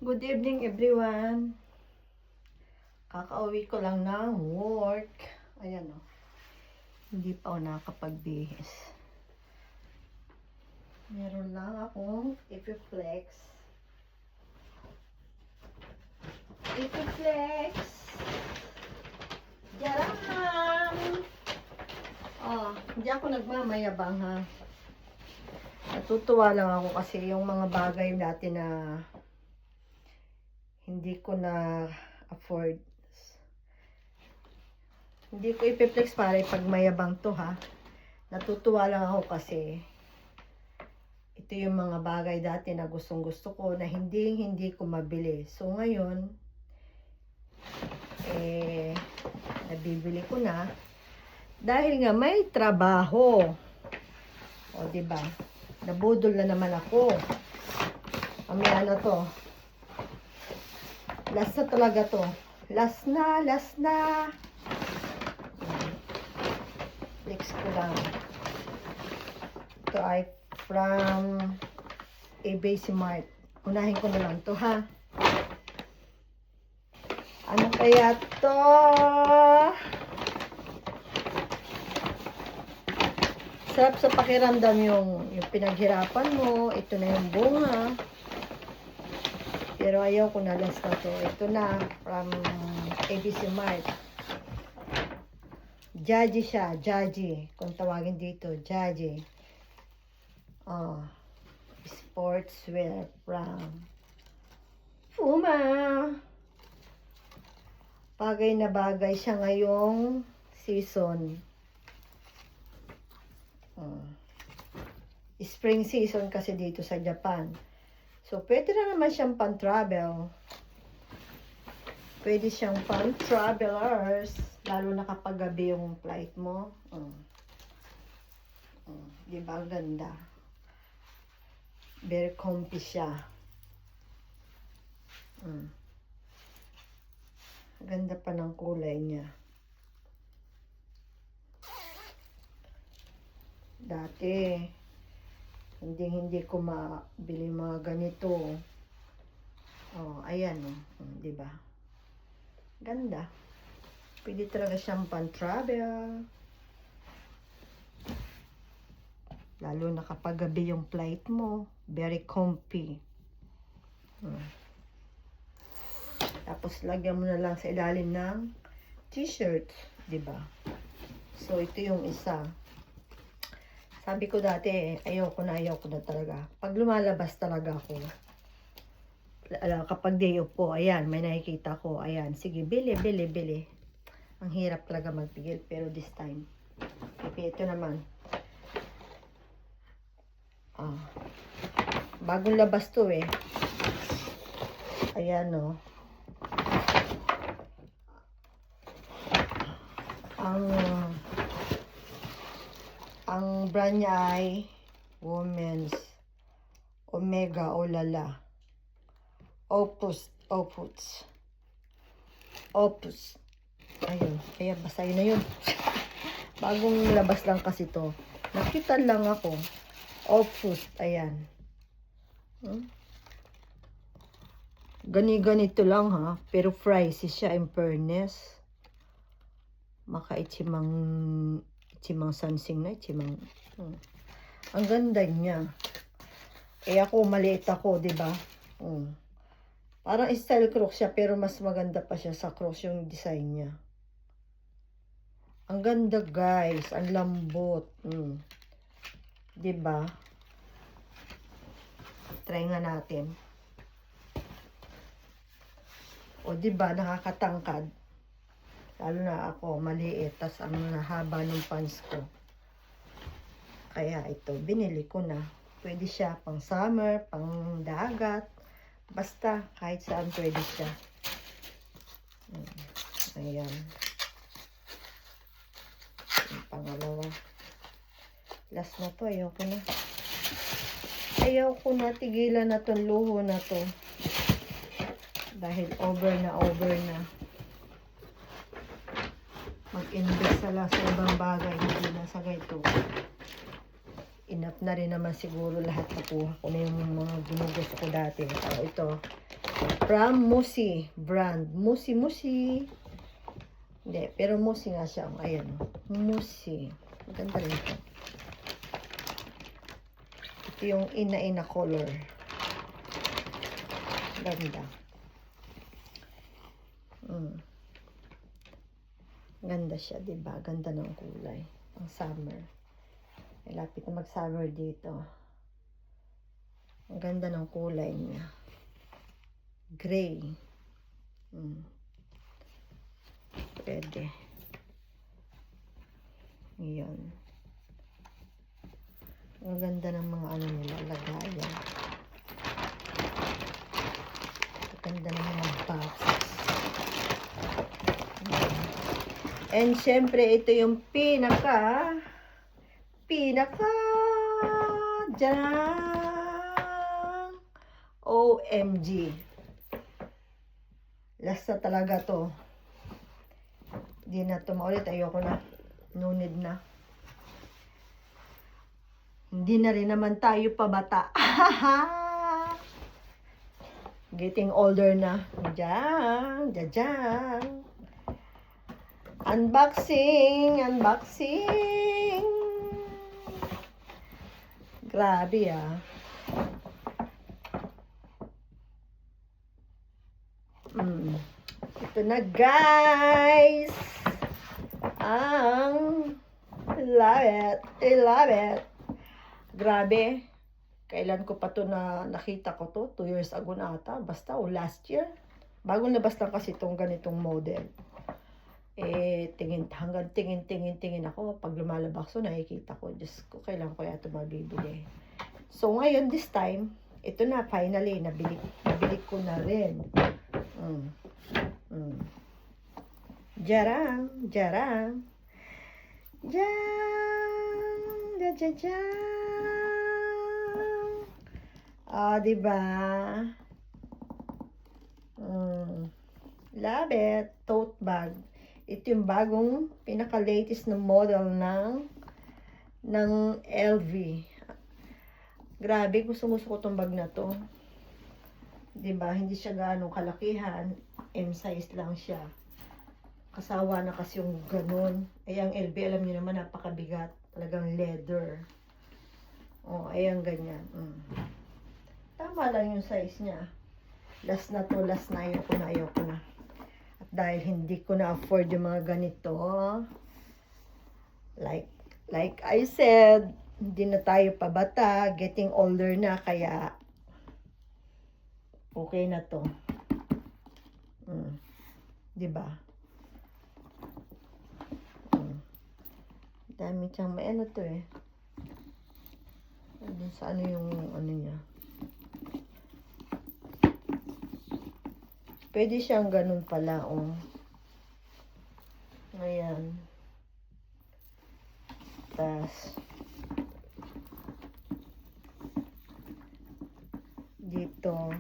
Good evening everyone. Kakauwi ko lang ng work. Ayan o. Hindi pa ako nakakapagbihis. Meron lang akong Epiflex. Epiflex! Yaram! Hindi ako nagmamayabang ha. Natutuwa lang ako kasi yung mga bagay dati na hindi ko na afford. Hindi ko ipiplex para ipagmayabang to ha. Natutuwa lang ako kasi ito yung mga bagay dati na gustong gusto ko na hindi ko mabili. So ngayon, nabibili ko na dahil nga may trabaho. O diba? Nabudol na naman ako. Mamaya na to. Last na talaga to. Last na. Flex ko lang. Ito ay from ABC Mart. Unahin ko na lang to ha. Ano kaya to? Sarap sa pakiramdam yung pinaghirapan mo. Ito na yung bunga. Pero ayaw ko na last na to. Ito na from ABC Mart. Jaji siya. Jaji. Kung tawagin dito. Jaji. Sportswear from Puma. Bagay na bagay siya ngayong season. Spring season kasi dito sa Japan. So, pwede na naman siyang pan-travel. Pwede siyang pan-travelers. Lalo na kapag gabi yung flight mo. Diba? Ang ganda. Very comfy siya. Ganda pa ng kulay niya. Dati, hindi ko mabili mga ganito. Ayan diba? Ganda. Pwede talaga siyang pan-travel. Lalo na kapag gabi yung flight mo. Very comfy. Tapos lagyan mo na lang sa ilalim ng t-shirt. Diba? So, ito yung isa. Sabi ko dati, ayaw ko na talaga. Pag lumalabas talaga ako, kapag day off po, ayan, may nakikita ko, ayan, sige, bili. Ang hirap talaga magpigil, pero this time, okay, ito naman. Bagong labas to Ayan Ang brand niya ay Women's Omega Olala. Opus. Ayun. Kaya basta yun na yun. Bagong labas lang kasi to. Nakita lang ako. Opus. Ayan. Ganito lang ha. Pero pricey siya in fairness. Maka-ichimang sansing na. Ang ganda niya. Ako, maliit ako, diba? Parang style crocs siya, pero mas maganda pa siya sa crocs yung design niya. Ang ganda, guys. Ang lambot. Diba? Try nga natin. O, diba? Nakakatangkad. Lalo na ako, maliit. Tas ang nahaba ng pants ko. Kaya ito, binili ko na. Pwede siya pang summer, pang dagat. Basta, kahit saan pwede siya. Ayan. Yung pangalawa. Last na to, ayoko na. Ayoko na, tigilan na tong luho na to. Dahil over na. Mag-invest na lang sa ibang bagay, hindi na sa ganito. Enough na rin naman siguro lahat, nakuha ko na yung mga ginugusto ko dati. So, ito, From Musi brand. Musi. Hindi, pero Musi nga siya. Ayan. Musi. Maganda rin ito. Ito yung ina color. Ganda. Ganda siya, diba? Ganda ng kulay. Ang summer. Malapit na mag-summer dito. Ang ganda ng kulay niya. Gray. Pwede. Yan. Ang ganda ng mga ano nila, lagayan. Ang ganda ng mga boxes. And syempre, ito yung pinaka dyan. OMG. Last na talaga to. Hindi na to maulit. Ayoko na. No need na. Hindi na rin naman tayo pabata. Getting older na. Diyan. Unboxing. Grabe ah. Ito na guys. Ang I love it. Grabe. Kailan ko pa to nakita ko to? 2 years ago na ata. Basta last year. Bagong labas lang kasi itong ganitong model. Hanggang tingin ako. Pag lumalabas ko, nakikita ko. Diyos ko, kailan ko ito mabibili. So, ngayon, this time, ito na, finally, nabili ko na rin. Jarang. Diba? Love it. Tote bag. Ito yung bagong pinaka-latest na model ng LV. Grabe, gusto ko tong bag na to. Diba? Hindi siya gaano kalakihan. M size lang siya. Kasawa na kasi yung ganun. Ang LV, alam niyo naman, napakabigat. Talagang leather. Ayan, ganyan. Tama lang yung size niya. Last na. Ayoko na. At dahil hindi ko na afford yung mga ganito, like I said, hindi na tayo pabata, getting older na, kaya okay na to. Diba? Dami siyang may ano to eh. Sa ano yung ano niya. Pwede siyang ganun pala, Ayan. Tas, dito,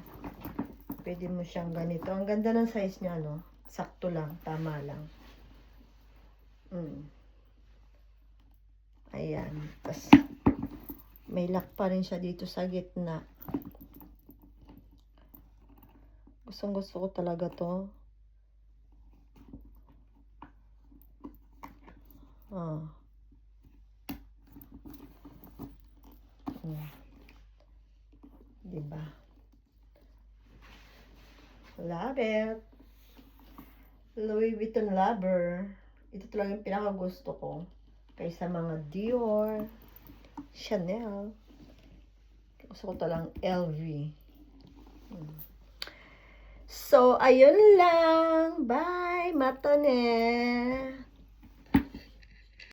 pwede mo siyang ganito. Ang ganda ng size niya, no? Sakto lang, tama lang. Ayan. Tas, may lock pa rin siya dito sa gitna. Gusto ko talaga to. Diba? Love it. Louis Vuitton lover. Ito talaga yung pinaka-gusto ko. Kaysa mga Dior, Chanel. Gusto ko talang LV. So, ayun lang. Bye, matane.